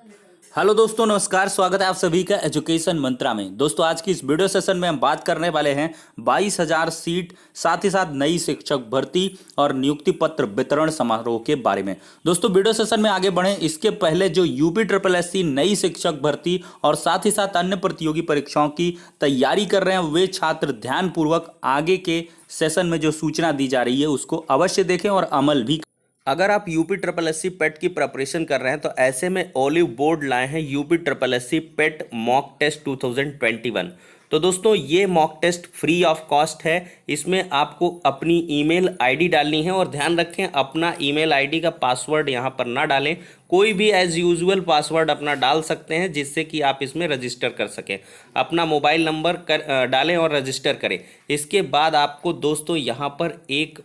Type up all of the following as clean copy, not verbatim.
Hello दोस्तों, नमस्कार। स्वागत है आप सभी का एजुकेशन मंत्रा में। दोस्तों, आज की इस वीडियो सेशन में हम बात करने वाले हैं 22,000 सीट, साथ ही साथ नई शिक्षक भर्ती और नियुक्ति पत्र वितरण समारोह के बारे में। दोस्तों, वीडियो सेशन में आगे बढ़ें इसके पहले जो यूपी ट्रिपल एससी नई शिक्षक भर्ती और साथ ही साथ अन्य प्रतियोगी परीक्षाओं की तैयारी कर रहे हैं, वे छात्र ध्यानपूर्वक आगे के सेशन में जो सूचना दी जा रही है उसको अवश्य देखें और अमल भी। अगर आप यूपी ट्रिपल एससी पेट की प्रिपरेशन कर रहे हैं तो ऐसे में ओलिव बोर्ड लाए हैं UP triple SC PET mock test 2021। तो दोस्तों, ये mock test free of cost है। इसमें आपको अपनी ईमेल आईडी डालनी है और ध्यान रखें, अपना ईमेल आईडी का पासवर्ड यहाँ पर ना डालें। कोई भी एज यूजुअल पासवर्ड अपना डाल सकते हैं जिससे कि आप इसमें रजिस्टर कर सकें। अपना मोबाइल नंबर डालें और रजिस्टर करें। इसके बाद आपको दोस्तों यहाँ पर एक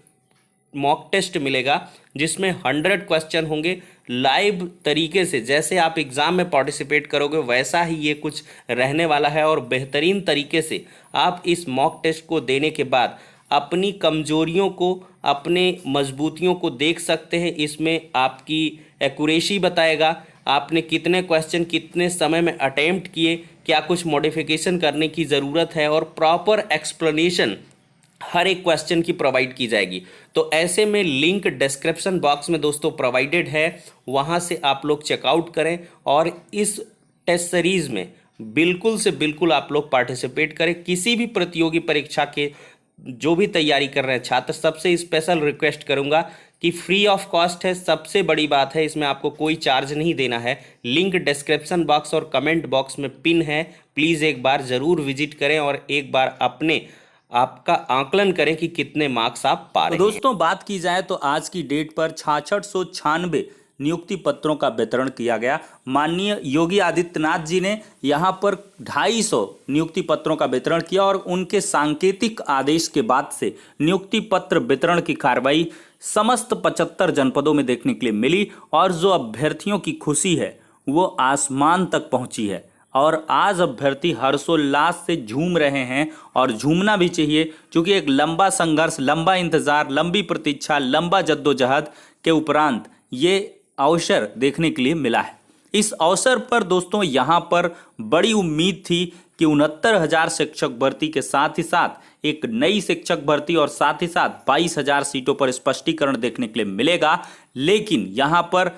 मॉक टेस्ट मिलेगा जिसमें 100 क्वेश्चन होंगे लाइव तरीके से। जैसे आप एग्ज़ाम में पार्टिसिपेट करोगे वैसा ही ये कुछ रहने वाला है और बेहतरीन तरीके से आप इस मॉक टेस्ट को देने के बाद अपनी कमजोरियों को, अपने मजबूतियों को देख सकते हैं। इसमें आपकी एक्यूरेसी बताएगा, आपने कितने क्वेश्चन कितने समय में अटेम्प्ट किए, क्या कुछ मॉडिफिकेशन करने की ज़रूरत है, और प्रॉपर एक्सप्लेनेशन हर एक क्वेश्चन की प्रोवाइड की जाएगी। तो ऐसे में लिंक डिस्क्रिप्शन बॉक्स में दोस्तों प्रोवाइडेड है, वहां से आप लोग चेकआउट करें और इस टेस्ट सीरीज में बिल्कुल से बिल्कुल आप लोग पार्टिसिपेट करें। किसी भी प्रतियोगी परीक्षा के जो भी तैयारी कर रहे हैं छात्र, सबसे स्पेशल रिक्वेस्ट करूंगा कि फ्री ऑफ कॉस्ट है। सबसे बड़ी बात है, इसमें आपको कोई चार्ज नहीं देना है। लिंक डिस्क्रिप्शन बॉक्स और कमेंट बॉक्स में पिन है, प्लीज़ एक बार ज़रूर विजिट करें और एक बार अपने आपका आकलन करें कि कितने मार्क्स आप पा रहे हैं। दोस्तों, बात की जाए तो आज की डेट पर 6696 नियुक्ति पत्रों का वितरण किया गया। माननीय योगी आदित्यनाथ जी ने यहां पर 250 नियुक्ति पत्रों का वितरण किया और उनके सांकेतिक आदेश के बाद से नियुक्ति पत्र वितरण की कार्रवाई समस्त 75 जनपदों में देखने के लिए मिली और जो अभ्यर्थियों की खुशी है वो आसमान तक पहुंची है। और आज अभ्यर्थी हर्षोल्लास से झूम रहे हैं और झूमना भी चाहिए, क्योंकि एक लंबा संघर्ष, लंबा इंतजार, लंबी प्रतीक्षा, लंबा जद्दोजहद के उपरांत ये अवसर देखने के लिए मिला है। इस अवसर पर दोस्तों यहाँ पर बड़ी उम्मीद थी कि 69,000 शिक्षक भर्ती के साथ ही साथ एक नई शिक्षक भर्ती और साथ ही साथ 22,000 सीटों पर स्पष्टीकरण देखने के लिए मिलेगा। लेकिन यहाँ पर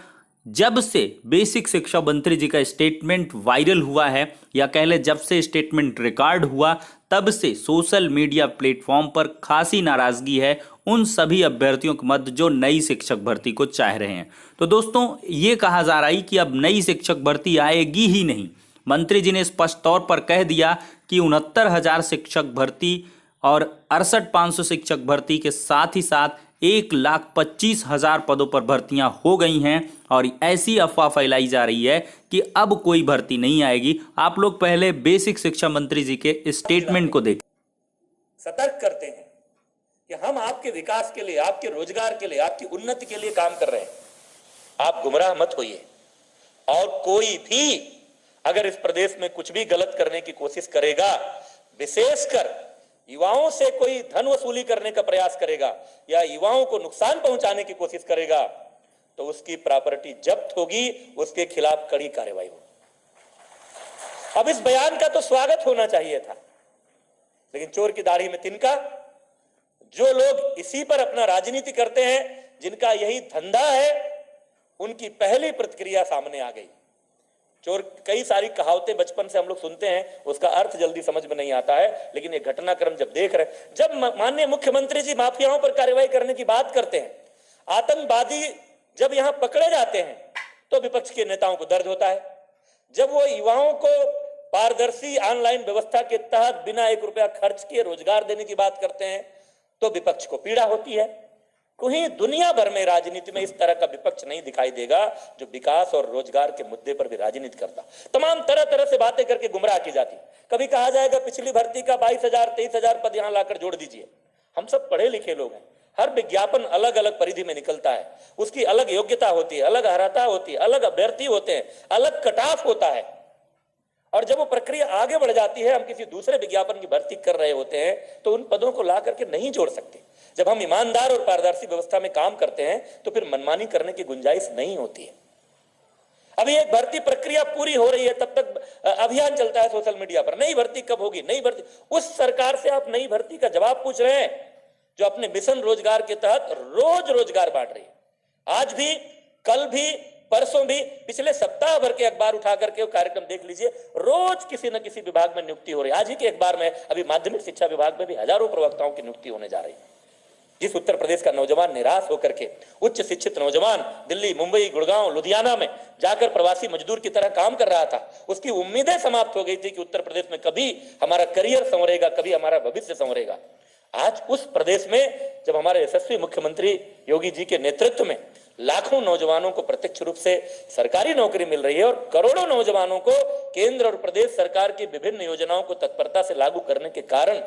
जब से बेसिक शिक्षा मंत्री जी का स्टेटमेंट वायरल हुआ है, या कह ले जब से स्टेटमेंट रिकॉर्ड हुआ, तब से सोशल मीडिया प्लेटफॉर्म पर खासी नाराजगी है उन सभी अभ्यर्थियों के मध्य जो नई शिक्षक भर्ती को चाह रहे हैं। तो दोस्तों, ये कहा जा रहा है कि अब नई शिक्षक भर्ती आएगी ही नहीं। मंत्री जी ने स्पष्ट तौर पर कह दिया कि 69,000 शिक्षक भर्ती और 68,500 शिक्षक भर्ती के साथ ही साथ 1,25,000 पदों पर भर्तियां हो गई हैं और ऐसी अफवाह फैलाई जा रही है कि अब कोई भर्ती नहीं आएगी। आप लोग पहले बेसिक शिक्षा मंत्री जी के स्टेटमेंट को देखें। सतर्क करते हैं कि हम आपके विकास के लिए, आपके रोजगार के लिए, आपकी उन्नति के लिए काम कर रहे हैं। आप गुमराह मत होइए। और कोई भी अगर इस प्रदेश में कुछ भी गलत करने की कोशिश करेगा, विशेषकर युवाओं से कोई धन वसूली करने का प्रयास करेगा या युवाओं को नुकसान पहुंचाने की कोशिश करेगा, तो उसकी प्रॉपर्टी जब्त होगी, उसके खिलाफ कड़ी कार्रवाई होगी। अब इस बयान का तो स्वागत होना चाहिए था, लेकिन चोर की दाढ़ी में तिनका। जो लोग इसी पर अपना राजनीति करते हैं, जिनका यही धंधा है, उनकी पहली प्रतिक्रिया सामने आ गई। चोर, कई सारी कहावतें बचपन से हम लोग सुनते हैं, उसका अर्थ जल्दी समझ में नहीं आता है, लेकिन ये घटनाक्रम जब देख रहे हैं, जब माननीय मुख्यमंत्री जी माफियाओं पर कार्रवाई करने की बात करते हैं, आतंकवादी जब यहां पकड़े जाते हैं, तो विपक्ष के नेताओं को दर्द होता है। जब वो युवाओं को पारदर्शी ऑनलाइन व्यवस्था के तहत बिना 1 रुपया खर्च किए रोजगार देने की बात करते हैं, तो विपक्ष को पीड़ा होती है। कहीं दुनिया भर में राजनीति में इस तरह का विपक्ष नहीं दिखाई देगा जो विकास और रोजगार के मुद्दे पर भी राजनीति करता। तमाम तरह तरह से बातें करके गुमराह की जाती। कभी कहा जाएगा पिछली भर्ती का 22,000 23,000 पद यहां लाकर जोड़ दीजिए। हम सब पढ़े लिखे लोग हैं, हर विज्ञापन अलग अलग परिधि में निकलता है, उसकी अलग योग्यता होती है, अलग अर्हता होती है, अलग अभ्यर्थी होते हैं, अलग कट ऑफ होता है। और जब वो प्रक्रिया आगे बढ़ जाती है, हम किसी दूसरे विज्ञापन की भर्ती कर रहे होते हैं, तो उन पदों को ला करके नहीं जोड़ सकते। जब हम ईमानदार और पारदर्शी व्यवस्था में काम करते हैं तो फिर मनमानी करने की गुंजाइश नहीं होती है। अभी एक भर्ती प्रक्रिया पूरी हो रही है, तब तक अभियान चलता है सोशल मीडिया पर, नई भर्ती कब होगी, नई भर्ती। उस सरकार से आप नई भर्ती का जवाब पूछ रहे हैं जो अपने मिशन रोजगार के तहत रोज रोजगार बांट रही है। आज भी, कल भी, परसों भी, पिछले सप्ताह भर के अखबार उठा करके वो कार्यक्रम देख लीजिए, रोज किसी न किसी विभाग में नियुक्ति हो रही है। आज ही के अखबार में अभी माध्यमिक शिक्षा विभाग में भी हजारों प्रवक्ताओं की नियुक्ति होने जा रही है। जिस उत्तर प्रदेश का नौजवान निराश होकर के, उच्च शिक्षित नौजवान दिल्ली, मुंबई, गुड़गांव, लुधियाना में जाकर प्रवासी मजदूर की तरह काम कर रहा था, उसकी उम्मीदें समाप्त हो गई थी कि उत्तर प्रदेश में कभी हमारा करियर संवरेगा, कभी हमारा भविष्य संवरेगा। आज उस प्रदेश में जब हमारे यशस्वी मुख्यमंत्री योगी जी के नेतृत्व में लाखों नौजवानों को प्रत्यक्ष रूप से सरकारी नौकरी मिल रही है और करोड़ों नौजवानों को केंद्र और प्रदेश सरकार की विभिन्न योजनाओं को तत्परता से लागू करने के कारण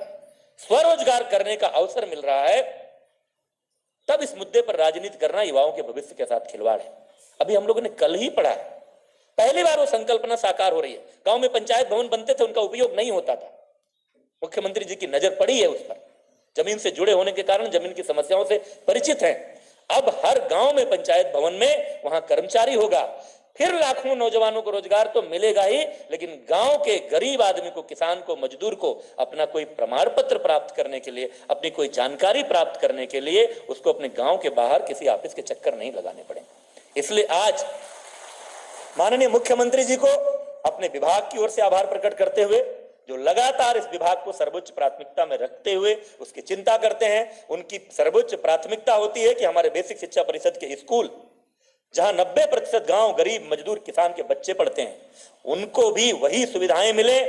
स्वरोजगार करने का अवसर मिल रहा है, तब इस मुद्दे पर राजनीति करना युवाओं के भविष्य के साथ खिलवाड़ है। अभी हम लोगों ने कल ही पढ़ा है, पहली बार वो संकल्पना साकार हो रही है। गांव में पंचायत भवन बनते थे, उनका उपयोग नहीं होता था, मुख्यमंत्री जी की नजर पड़ी है उस पर, जमीन से जुड़े होने के कारण जमीन की समस्याओं से परिचित हैं। अब हर गांव में पंचायत भवन में वहां कर्मचारी होगा, फिर लाखों नौजवानों को रोजगार तो मिलेगा ही, लेकिन गांव के गरीब आदमी को, किसान को, मजदूर को अपना कोई प्रमाण पत्र प्राप्त करने के लिए, अपनी कोई जानकारी प्राप्त करने के लिए उसको अपने गांव के बाहर किसी ऑफिस के चक्कर नहीं लगाने पड़े। इसलिए आज माननीय मुख्यमंत्री जी को अपने विभाग की ओर से आभार प्रकट करते हुए, जो लगातार इस विभाग को सर्वोच्च प्राथमिकता में रखते हुए उसकी चिंता करते हैं, उनकी सर्वोच्च प्राथमिकता होती है कि हमारे बेसिक शिक्षा परिषद के स्कूल, जहां 90% गांव, गरीब, मजदूर, किसान के बच्चे पढ़ते हैं, उनको भी वही सुविधाएं मिले,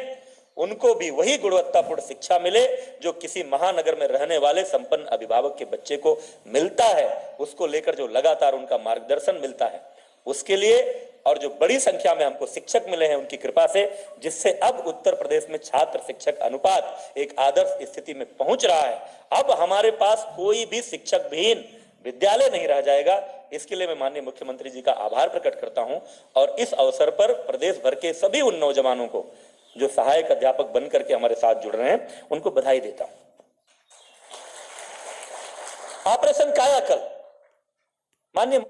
उनको भी वही गुणवत्तापूर्ण शिक्षा मिले जो किसी महानगर में रहने वाले संपन्न अभिभावक के बच्चे को मिलता है। उसको लेकर जो लगातार उनका मार्गदर्शन मिलता है, उसके लिए, और जो बड़ी संख्या में हमको शिक्षक मिले हैं उनकी कृपा से, जिससे अब उत्तर प्रदेश में छात्र शिक्षक अनुपात एक आदर्श स्थिति में पहुंच रहा है। अब हमारे पास कोई भी शिक्षक विहीन विद्यालय नहीं रह जाएगा। इसके लिए मैं माननीय मुख्यमंत्री जी का आभार प्रकट करता हूं और इस अवसर पर प्रदेश भर के सभी उन नौजवानों को जो सहायक अध्यापक बन करके हमारे साथ जुड़ रहे हैं, उनको बधाई देता हूं। ऑपरेशन कायाकल्प, माननीय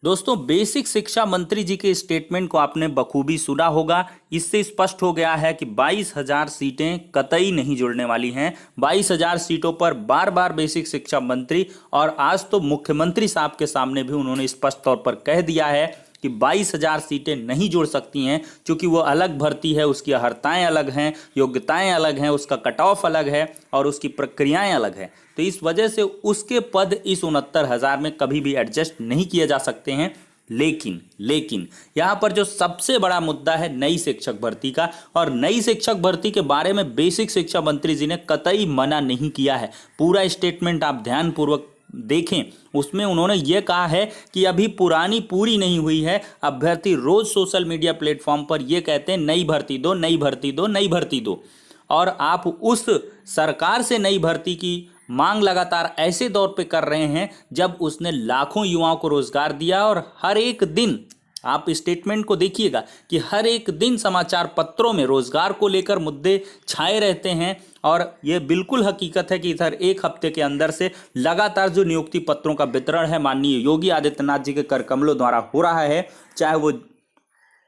दोस्तों, बेसिक शिक्षा मंत्री जी के स्टेटमेंट को आपने बखूबी सुना होगा। इससे स्पष्ट हो गया है कि 22,000 सीटें कतई नहीं जुड़ने वाली हैं। 22,000 सीटों पर बार बार बेसिक शिक्षा मंत्री, और आज तो मुख्यमंत्री साहब के सामने भी उन्होंने स्पष्ट तौर पर कह दिया है कि 22,000 सीटें नहीं जुड़ सकती हैं, क्योंकि वो अलग भर्ती है, उसकी अर्हताएं अलग हैं, योग्यताएं अलग हैं, उसका कट ऑफ अलग है और उसकी प्रक्रियाएं अलग हैं। तो इस वजह से उसके पद इस 69,000 में कभी भी एडजस्ट नहीं किए जा सकते हैं। लेकिन यहाँ पर जो सबसे बड़ा मुद्दा है नई शिक्षक भर्ती का, और नई शिक्षक भर्ती के बारे में बेसिक शिक्षा मंत्री जी ने कतई मना नहीं किया है। पूरा स्टेटमेंट आप ध्यानपूर्वक देखें, उसमें उन्होंने ये कहा है कि अभी पुरानी पूरी नहीं हुई है। अभ्यर्थी रोज सोशल मीडिया प्लेटफॉर्म पर ये कहते हैं नई भर्ती दो, नई भर्ती दो, नई भर्ती दो, और आप उस सरकार से नई भर्ती की मांग लगातार ऐसे दौर पे कर रहे हैं जब उसने लाखों युवाओं को रोजगार दिया। और हर एक दिन आप स्टेटमेंट को देखिएगा कि हर एक दिन समाचार पत्रों में रोजगार को लेकर मुद्दे छाए रहते हैं, और ये बिल्कुल हकीकत है कि इधर एक हफ्ते के अंदर से लगातार जो नियुक्ति पत्रों का वितरण है माननीय योगी आदित्यनाथ जी के कर कमलों द्वारा हो रहा है, चाहे वो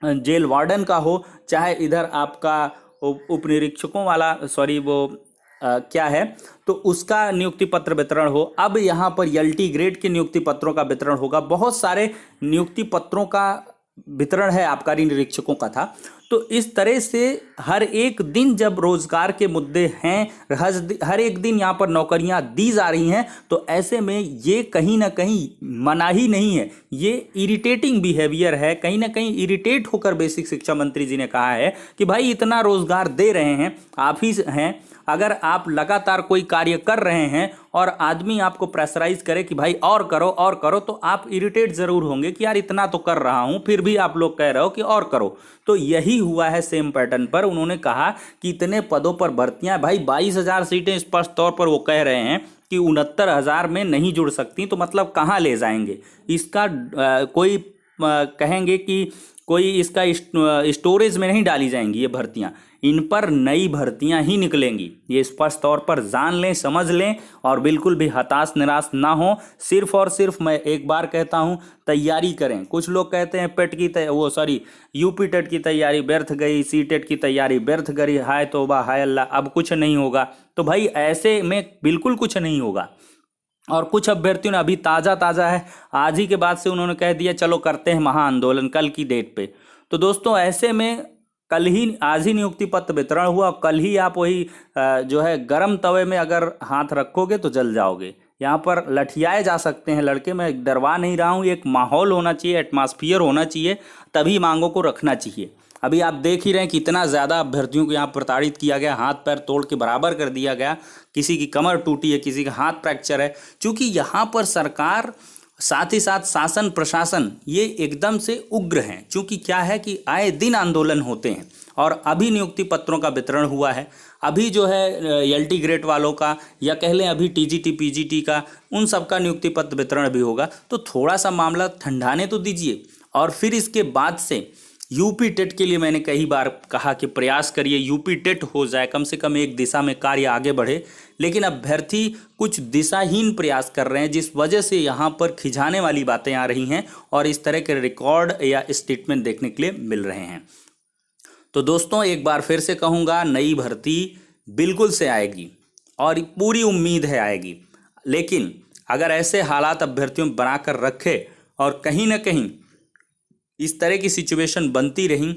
जेल वार्डन का हो, चाहे इधर आपका उप निरीक्षकों वाला, क्या है, तो उसका नियुक्ति पत्र वितरण हो। अब यहाँ पर एलटी ग्रेड के नियुक्ति पत्रों का वितरण होगा। बहुत सारे नियुक्ति पत्रों का वितरण है, आबकारी निरीक्षकों का था। तो इस तरह से हर एक दिन जब रोजगार के मुद्दे हैं, हर एक दिन यहाँ पर नौकरियाँ दी जा रही हैं, तो ऐसे में ये कहीं ना कहीं मनाही नहीं है, ये इरिटेटिंग बिहेवियर है। कहीं ना कहीं इरिटेट होकर बेसिक शिक्षा मंत्री जी ने कहा है कि भाई इतना रोजगार दे रहे हैं, आप ही हैं, अगर आप लगातार कोई कार्य कर रहे हैं और आदमी आपको प्रेशराइज करे कि भाई और करो, तो आप इरिटेट जरूर होंगे कि यार इतना तो कर रहा हूं, फिर भी आप लोग कह रहे हो कि और करो। तो यही हुआ है सेम पैटर्न पर। उन्होंने कहा कि इतने पदों पर भर्तियां, भाई 22,000 सीटें स्पष्ट तौर पर वो कह रहे हैं कि 69,000 में नहीं जुड़ सकती, तो मतलब कहाँ ले जाएंगे? इसका कोई कहेंगे कि कोई इसका स्टोरेज में नहीं डाली जाएंगी ये भर्तियां, इन पर नई भर्तियां ही निकलेंगी। ये स्पष्ट तौर पर जान लें, समझ लें और बिल्कुल भी हताश निराश ना हो। सिर्फ और सिर्फ मैं एक बार कहता हूं, तैयारी करें। कुछ लोग कहते हैं पेट की यूपी टेट की तैयारी व्यर्थ गई, सी टेट की तैयारी व्यर्थ गई, हाय तौबा हाय अल्लाह, अब कुछ नहीं होगा। तो भाई ऐसे में बिल्कुल कुछ नहीं होगा। और कुछ अभ्यर्थियों ने, अभी ताज़ा है, आज ही के बाद से उन्होंने कह दिया चलो करते हैं महाआंदोलन कल की डेट पे। तो दोस्तों ऐसे में आज ही नियुक्ति पत्र वितरण हुआ, कल ही आप वही जो है गर्म तवे में अगर हाथ रखोगे तो जल जाओगे। यहाँ पर लठियाए जा सकते हैं लड़के, मैं डरवा नहीं रहा हूँ। एक माहौल होना चाहिए, एटमॉस्फेयर होना चाहिए, तभी मांगों को रखना चाहिए। अभी आप देख ही रहे हैं कितना ज़्यादा अभ्यर्थियों को यहाँ प्रताड़ित किया गया, हाथ पैर तोड़ के बराबर कर दिया गया, किसी की कमर टूटी है, किसी का हाथ फ्रैक्चर है। क्योंकि यहाँ पर सरकार साथ ही साथ शासन प्रशासन ये एकदम से उग्र हैं। क्योंकि क्या है कि आए दिन आंदोलन होते हैं और अभी नियुक्ति पत्रों का वितरण हुआ है। अभी जो है एलटी ग्रेड वालों का या कह लें अभी टीजीटी पीजीटी का, उन सब का नियुक्ति पत्र वितरण भी होगा। तो थोड़ा सा मामला ठंडाने तो दीजिए और फिर इसके बाद से यूपी टेट के लिए मैंने कई बार कहा कि प्रयास करिए यूपी टेट हो जाए, कम से कम एक दिशा में कार्य आगे बढ़े। लेकिन अभ्यर्थी कुछ दिशाहीन प्रयास कर रहे हैं, जिस वजह से यहाँ पर खिंचाने वाली बातें आ रही हैं और इस तरह के रिकॉर्ड या स्टेटमेंट देखने के लिए मिल रहे हैं। तो दोस्तों एक बार फिर से कहूँगा, नई भर्ती बिल्कुल से आएगी और पूरी उम्मीद है आएगी। लेकिन अगर ऐसे हालात अभ्यर्थियों बनाकर रखे और कहीं ना कहीं इस तरह की सिचुएशन बनती रही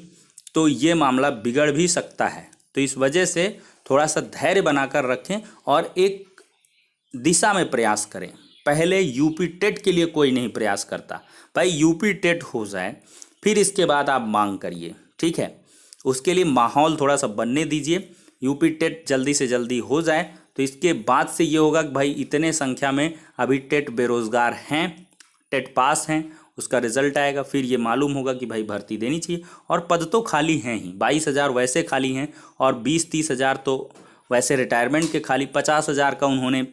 तो ये मामला बिगड़ भी सकता है। तो इस वजह से थोड़ा सा धैर्य बनाकर रखें और एक दिशा में प्रयास करें। पहले यूपी टेट के लिए कोई नहीं प्रयास करता, भाई यूपी टेट हो जाए फिर इसके बाद आप मांग करिए, ठीक है। उसके लिए माहौल थोड़ा सा बनने दीजिए। यूपी टेट जल्दी से जल्दी हो जाए तो इसके बाद से ये होगा कि भाई इतने संख्या में अभी टेट बेरोजगार हैं, टेट पास हैं, उसका रिजल्ट आएगा, फिर ये मालूम होगा कि भाई भर्ती देनी चाहिए। और पद तो खाली हैं ही, 22,000 वैसे खाली हैं और 20-30 हज़ार तो वैसे रिटायरमेंट के खाली, 50,000 का उन्होंने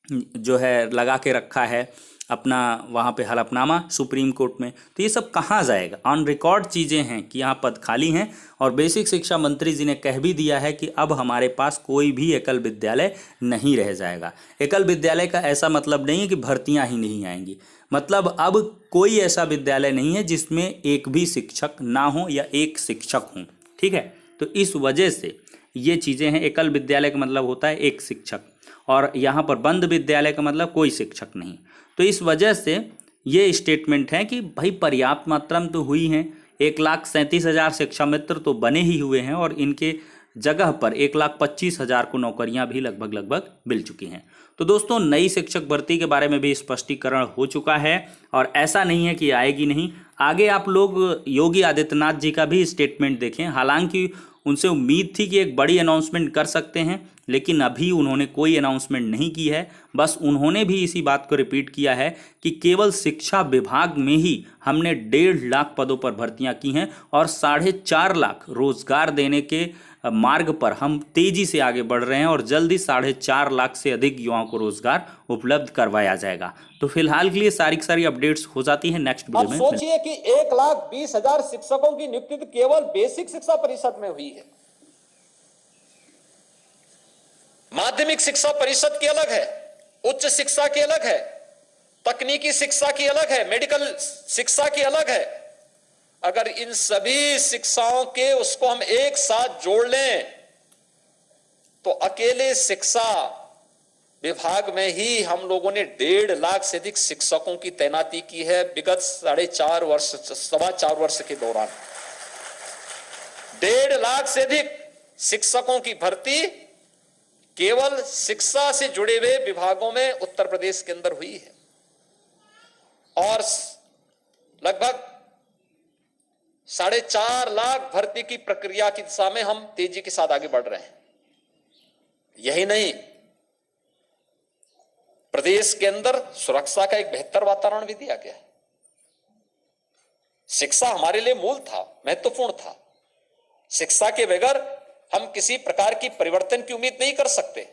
जो है लगा के रखा है अपना वहाँ पे हलफनामा सुप्रीम कोर्ट में। तो ये सब कहाँ जाएगा? ऑन रिकॉर्ड चीज़ें हैं कि यहाँ पद खाली हैं और बेसिक शिक्षा मंत्री जी ने कह भी दिया है कि अब हमारे पास कोई भी एकल विद्यालय नहीं रह जाएगा। एकल विद्यालय का ऐसा मतलब नहीं है कि भर्तियाँ ही नहीं आएंगी, मतलब अब कोई ऐसा विद्यालय नहीं है जिसमें एक भी शिक्षक ना हो या एक शिक्षक हो, ठीक है। तो इस वजह से ये चीज़ें हैं। एकल विद्यालय का मतलब होता है एक शिक्षक और यहाँ पर बंद विद्यालय का मतलब कोई शिक्षक नहीं। तो इस वजह से ये स्टेटमेंट है कि भाई पर्याप्त मात्रा में तो हुई हैं, 1,37,000 शिक्षा मित्र तो बने ही हुए हैं और इनके जगह पर 1,25,000 को नौकरियां भी लगभग मिल चुकी हैं। तो दोस्तों नई शिक्षक भर्ती के बारे में भी स्पष्टीकरण हो चुका है और ऐसा नहीं है कि आएगी नहीं। आगे आप लोग योगी आदित्यनाथ जी का भी स्टेटमेंट देखें। हालांकि उनसे उम्मीद थी कि एक बड़ी अनाउंसमेंट कर सकते हैं, लेकिन अभी उन्होंने कोई अनाउंसमेंट नहीं की है। बस उन्होंने भी इसी बात को रिपीट किया है कि केवल शिक्षा विभाग में ही हमने 1.5 लाख पदों पर भर्तियां की हैं और 4.5 लाख रोजगार देने के मार्ग पर हम तेजी से आगे बढ़ रहे हैं और जल्दी 4.5 लाख से अधिक युवाओं को रोजगार उपलब्ध करवाया जाएगा। तो फिलहाल के लिए सारी अपडेट्स हो जाती है नेक्स्ट वीडियो में। सोचिए कि 1,20,000 शिक्षकों की नियुक्ति तो केवल बेसिक शिक्षा परिषद में हुई है। माध्यमिक शिक्षा परिषद की अलग है, उच्च शिक्षा की अलग है, तकनीकी शिक्षा की अलग है, मेडिकल शिक्षा की अलग है। अगर इन सभी शिक्षाओं के उसको हम एक साथ जोड़ लें तो अकेले शिक्षा विभाग में ही हम लोगों ने 1.5 लाख से अधिक शिक्षकों की तैनाती की है विगत 4.5 वर्ष के दौरान। 1.5 लाख से अधिक शिक्षकों की भर्ती केवल शिक्षा से जुड़े हुए विभागों में उत्तर प्रदेश के अंदर हुई है और लगभग 4.5 लाख भर्ती की प्रक्रिया की दिशा में हम तेजी के साथ आगे बढ़ रहे हैं। यही नहीं, प्रदेश के अंदर सुरक्षा का एक बेहतर वातावरण भी दिया गया है। शिक्षा हमारे लिए मूल था, महत्वपूर्ण था। शिक्षा के बगैर हम किसी प्रकार की परिवर्तन की उम्मीद नहीं कर सकते।